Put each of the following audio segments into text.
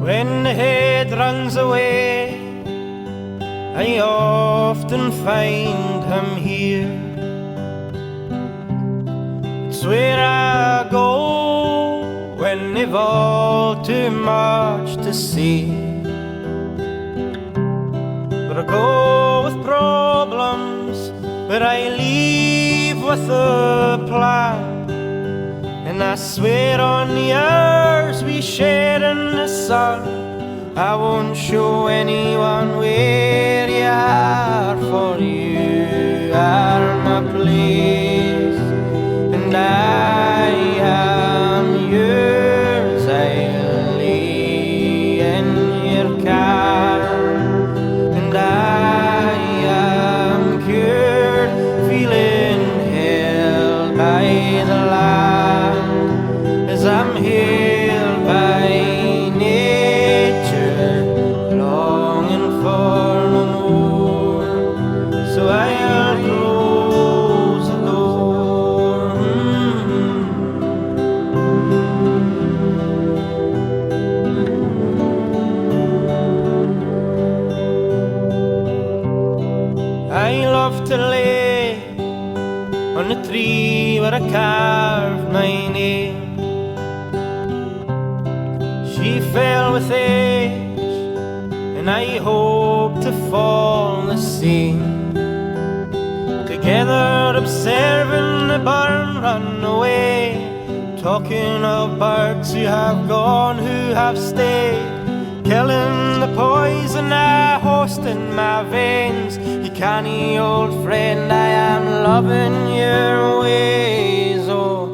When the head runs away, I often find him here. It's where I go when they've all too much to say. But I go with problems, but I leave with a plan. And I swear on the hours we share in the sun, I won't show anyone where you are, for you are my place, and I am yours. I'll lay in your car, and I am cured, feeling held by the land, as I'm held by nature, longing for no more. So I'll close the door. I love to lay on the tree where I carved my name. She fell with age, and I hope to fall the same. Together observing the barn run away, talking of birds who have gone, who have stayed, killing the poison I host in my veins. You canny old friend, I am loving your ways. Oh,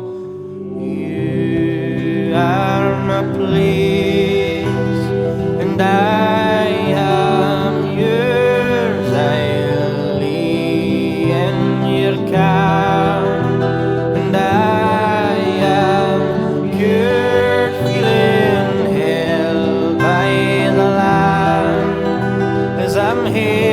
you are my place, and I am yours. I'll lay in your car, and I am cured, feeling held by the land, as I'm here